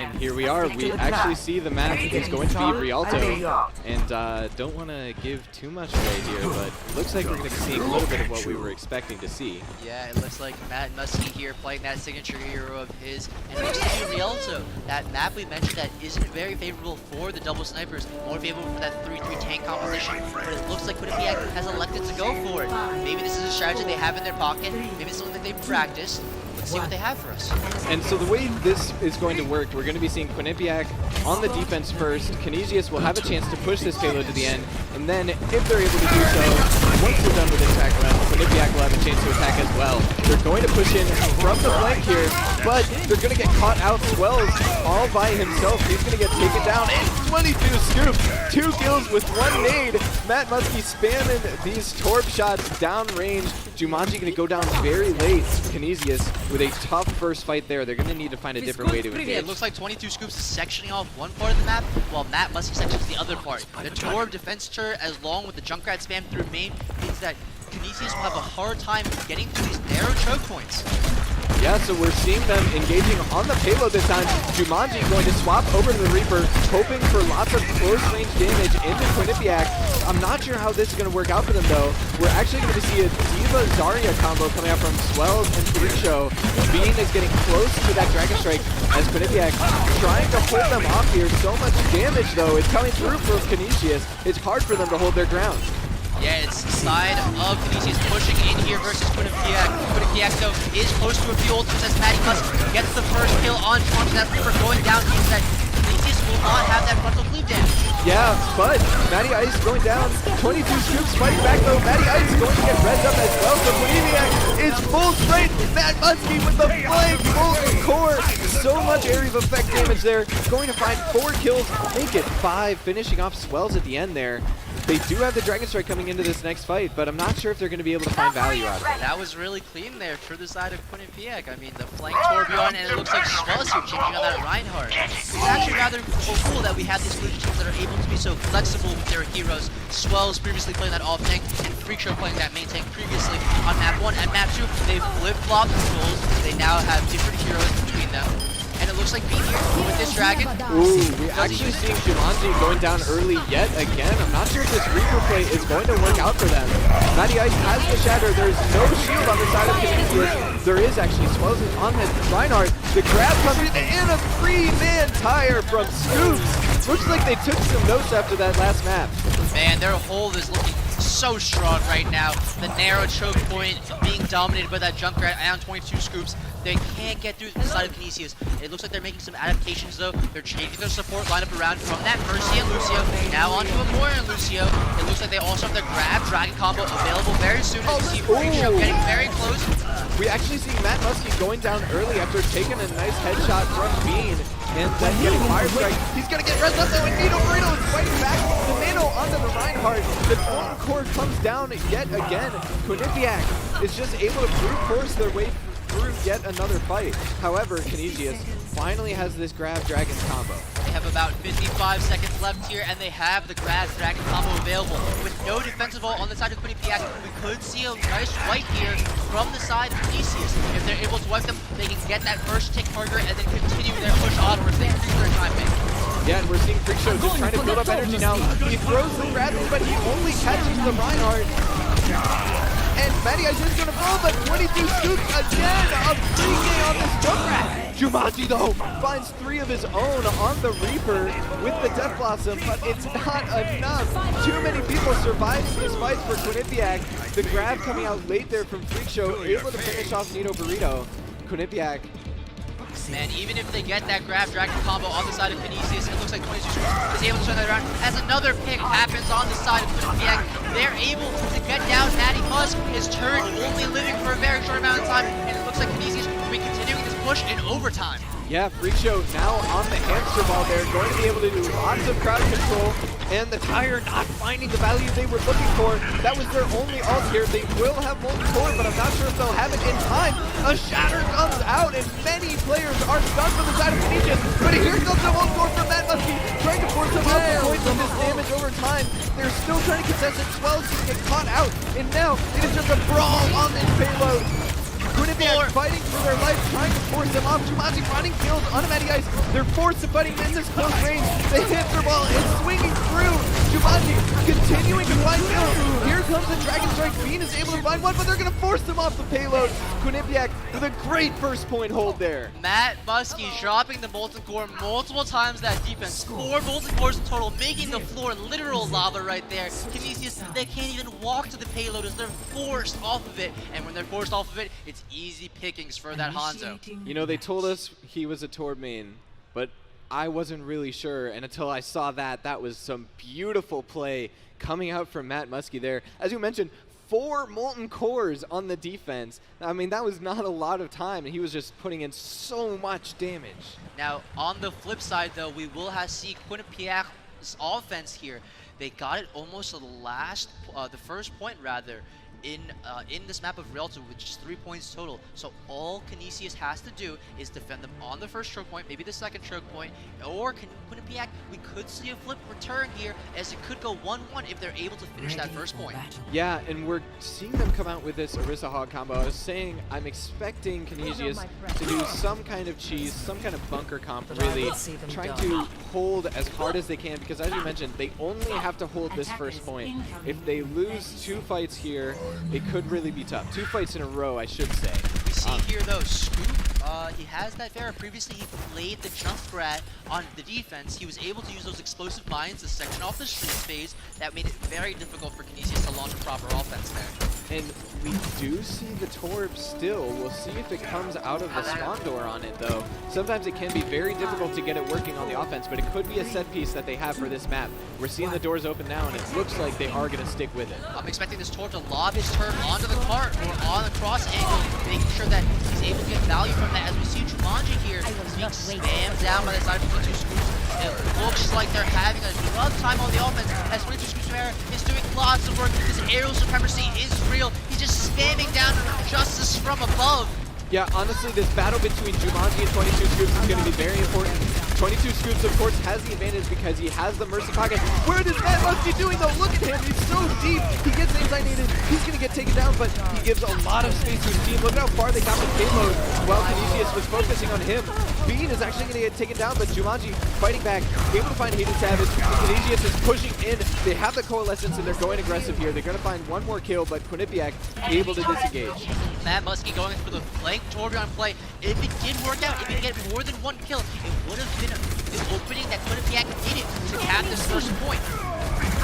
And here we are. We actually see the map is going to be Rialto. And don't want to give too much away here, but looks like we're going to be seeing a little bit of what we were expecting to see. Yeah, it looks like Matt Muskie here playing that signature hero of his. And it looks to be Rialto. That map we mentioned that isn't very favorable for the double snipers, more favorable for that 3-3 tank composition. But it looks like Quinnipiac has elected to go for it. Maybe this is a strategy they have in their pocket. Maybe it's something that they've practiced. Let's see what they have for us. And so the way this is going to work, we're going to be seeing Quinnipiac on the defense first. Canisius will have a chance to push this payload to the end, and then if they're able to do so, once we're done with this attack round, Quinnipiac will have a chance to attack as well. They're going to push in from the flank here, but they're going to get caught out. Swells all by himself. He's going to get taken down, and 22 scoop, 2 kills with 1 nade. Matt Muskie spamming these Torb shots downrange. Jumanji going to go down very late. Canisius with a tough first fight there. They're going to need to find a different way to engage. It looks like 22 scoops is sectioning off one part of the map, while Matt Muskie sections the other part. The Torb defense turret, as long with the Junkrat spam through main, means that Canisius will have a hard time getting through these narrow choke points. Yeah, so we're seeing them engaging on the payload this time. Jumanji going to swap over to the Reaper, hoping for lots of close-range damage into Quinnipiac. I'm not sure how this is going to work out for them, though. We're actually going to see a D.Va-Zarya combo coming out from Swells and Freakshow. Bean is getting close to that Dragon Strike as Quinnipiac trying to hold them off here. So much damage, though, is coming through from Canisius. It's hard for them to hold their ground. Yeah, it's the side of Canisius pushing in here versus Quinnipiac. Quinnipiac, though, is close to a few ultimates as Matty Muskie gets the first kill on that Reaper going down. Means that Canisius will not have that frontal cleave damage. Yeah, but Matty Ice going down. 22 scoops fighting back, though. Matty Ice is going to get rezzed up as well. So Quinnipiac is full straight. Matt Muskie with the flank, full core. So much area of effect damage there. Going to find 4 kills, make it 5, finishing off Swells at the end there. They do have the Dragon Strike coming into this next fight, but I'm not sure if they're going to be able to find value out of it. That was really clean there for the side of Quinnipiac. I mean, the flank Torbjorn, and it looks like Swells here changing on that Reinhardt. It's actually rather cool that we have these solution teams that are able to be so flexible with their heroes. Swells previously playing that off tank, and Freakshow playing that main tank previously on map 1. And map 2, they flip-flopped the roles. They now have different heroes between them. And it looks like being here with this dragon. Ooh, we actually seeing Jumanji going down early yet again. I'm not sure if this Reaper play is going to work out for them. Matty Ice has the shatter. There's no shield on the side of Canisius. There is actually Swells on his Reinhardt. The grab comes in a 3-man tire from Scoops. Looks like they took some notes after that last map. Man, their hold is looking so strong right now. The narrow choke point being dominated by that Junkrat and 22 scoops. They can't get through the side of Canisius. It looks like they're making some adaptations, though. They're changing their support lineup around from that Mercy and Lucio now onto a Moira and Lucio. It looks like they also have their grab dragon combo available very soon. As you see Freakshow getting very close. We actually see Matt Muskie going down early after taking a nice headshot from Bean. And then getting Fire Strike. He's going to get rezzed up though, and Nino Burrito is fighting back. The nano onto the Reinhardt. The Golden Core comes down yet again. Quinnipiac is just able to brute force their way through yet another fight. However, Canisius finally has this Grab Dragon combo. They have about 55 seconds left here, and they have the Grab Dragon combo available. With no defensive ult on the side of Quinnipiac, we could see a nice wipe here from the side of Canisius. If they're able to wipe them, they can get that first tick marker and then continue their push onwards. They increase their time in. Yeah, and we're seeing Freakshow just trying to build up energy now. He throws the grab, but he only catches the Reinhardt. And Matty Ice is going to fall, but 22 scoops again, a free game on this Junkrat. Jumanji, though, finds 3 of his own on the Reaper with the Death Blossom, but it's not enough. Too many people surviving these fights for Quinnipiac. The grab coming out late there from Freakshow, able to finish off Nino Burrito. Quinnipiac. Man, even if they get that grab dragon combo on the side of Canisius, it looks like 22 is able to turn that around. As another pick happens on the side of Quinnipiac, they're able to get down Matty Musk. His turret only living for a very short amount of time, and it looks like Canisius will be continuing this push in overtime. Yeah, Freakshow now on the hamster ball there, going to be able to do lots of crowd control, and the Tire not finding the value they were looking for. That was their only ult here. They will have multi-core, but I'm not sure if they'll have it in time. A shatter comes out, and many players are stunned from the side of Canisius, but here comes the multi-core from Matt Muskie, trying to force them out the points with this damage over time. They're still trying to contest it. Swells to get caught out, and now it is just a brawl on this payload. Quinnipiac fighting for their life, trying to force them off. Jumanji finding kills on Matty Ice. They're forced to fighting in this close range. They hit their ball. It's swinging through. Jumanji continuing to find kills. Here comes the Dragon Strike. Bean is able to find one, but they're going to force them off the payload. Quinnipiac with a great first point hold there. Matt Muskie dropping the Molten Core multiple times that defense. 4 Molten Cores in total, making the floor literal lava right there. Canisius, they can't even walk to the payload as they're forced off of it. And when they're forced off of it, it's easy pickings for that Hanzo. You know, they told us he was a Torb main, but I wasn't really sure, and until I saw that, that was some beautiful play coming out from Matt Muskie there. As you mentioned, 4 Molten Cores on the defense. I mean, that was not a lot of time, and he was just putting in so much damage. Now, on the flip side, though, we will see Quinnipiac's offense here. They got it almost to the first point rather, in this map of Rialto, which is 3 points total. So all Canisius has to do is defend them on the first choke point, maybe the second choke point, or Quinnipiac, we could see a flip return here, as it could go 1-1 if they're able to finish that first point. Yeah, and we're seeing them come out with this Orisa Hog combo. I was saying I'm expecting Canisius to do some kind of cheese, some kind of bunker comp, really trying to hold as hard as they can, because as you mentioned, they only have to hold this first point. If they lose 2 fights here, it could really be tough. 2 fights in a row, I should say. We see here, though, Scoop, he has that Pharah. Previously, he played the jump grad on the defense. He was able to use those explosive mines to section off the street phase. That made it very difficult for Canisius to launch a proper offense there. And we do see the Torb still. We'll see if it comes out of the spawn door on it, though. Sometimes it can be very difficult to get it working on the offense, but it could be a set piece that they have for this map. We're seeing the doors open now, and it looks like they are going to stick with it. I'm expecting this Torb to lob his turret onto the cart or on the cross angle, making sure that he's able to get value from that. As we see Jumanji here being spammed down by the side of 22 Scoops. It looks like they're having a rough time on the offense, as 22 Scoops is doing lots of work. His aerial supremacy is real. He's just spamming down justice from above. Yeah, honestly, this battle between Jumanji and 22 Scoops is going to be very important. 22 Scoops, of course, has the advantage because he has the Mercy Pocket. Where does Matt Muskie doing, though? Look at him. He's so deep. He gets anti-nated. He's going to get taken down, but he gives a lot of space to his team. Look at how far they got the payload while Canisius was focusing on him. Bean is actually going to get taken down, but Jumanji fighting back, able to find Hated Savage. Canisius is pushing in. They have the Coalescence, and they're going aggressive here. They're going to find one more kill, but Quinnipiac able to disengage. Matt Muskie going for the flank Torbjorn play. If it did work out, if he could get more than 1 kill, it would have been the opening that Quinnipiac needed to cap this first point.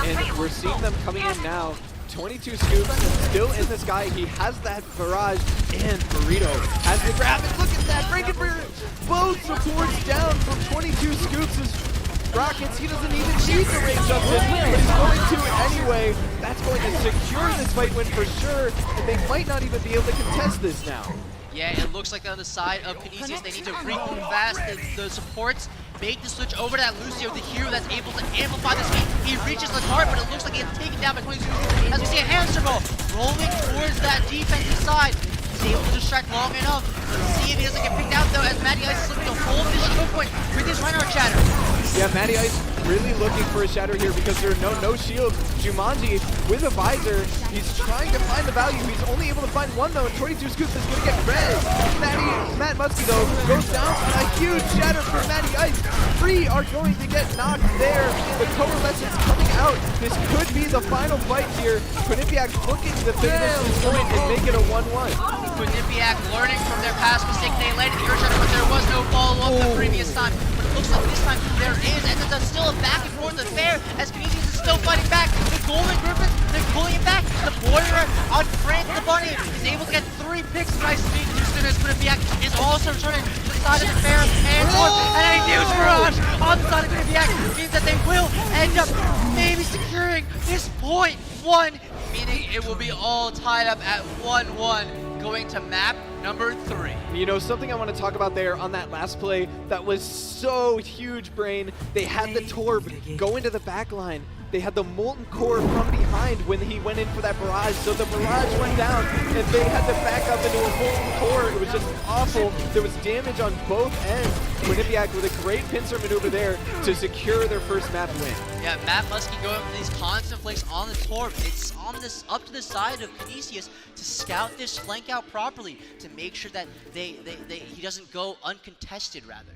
And we're seeing them coming in now. 22 Scoops still in the sky. He has that barrage, and Burrito has the grab. And look at that, Frankenberry. Both supports down from 22 Scoops' rockets. He doesn't even need the range up him, but he's going to anyway. That's going to secure this fight win for sure, and they might not even be able to contest this now. Yeah, it looks like on the side of Canisius, they need to regroup fast. The supports make the switch over to that Lucio, the hero that's able to amplify the speed. He reaches the target, but it looks like he gets taken down by 22. As we see a hamster ball rolling towards that defensive side. He's able to distract long enough. Let's see if he doesn't get picked out, though, as Matty Ice is looking to hold this choke point with his Reinhardt shatter. Yeah, Matty Ice really looking for a shatter here because there are no shields. Jumanji with a visor, he's trying to find the value. He's only able to find 1 though, and 22 Scoops is going to get red. Matt Muskie though goes down. A huge shatter for Matty Ice. 3 are going to get knocked there. The Coalescence coming out. This could be the final fight here. Quinnipiac looking to finish this point and make it a 1-1. Quinnipiac learning from their past mistake. They landed the Earth Shatter, but there was no follow-up the previous time. But it looks like this time there is, and there's still a back and forth affair as Canisius is still fighting back. The Golden Griffins, they're pulling it back. The Warrior on France the Bunny is able to get 3 picks. Nice speed too soon as Quinnipiac is also turning to the side of the fair and Torb. And a huge barrage on the side of Quinnipiac means that they will end up maybe securing this point 1, meaning it will be all tied up at 1-1. Going to map number 3. You know, something I want to talk about there on that last play that was so huge, Brain. They had the Torb go into the back line, they had the Molten Core from behind when he went in for that barrage. So the barrage went down, and they had to back up into a Molten Core. It was just awful. There was damage on both ends. Quinnipiac with a great pincer maneuver there to secure their first map win. Yeah, Matt Muskie going for these constant flanks on the Torb. It's on this up to the side of Canisius to scout this flank out properly to make sure that he doesn't go uncontested rather.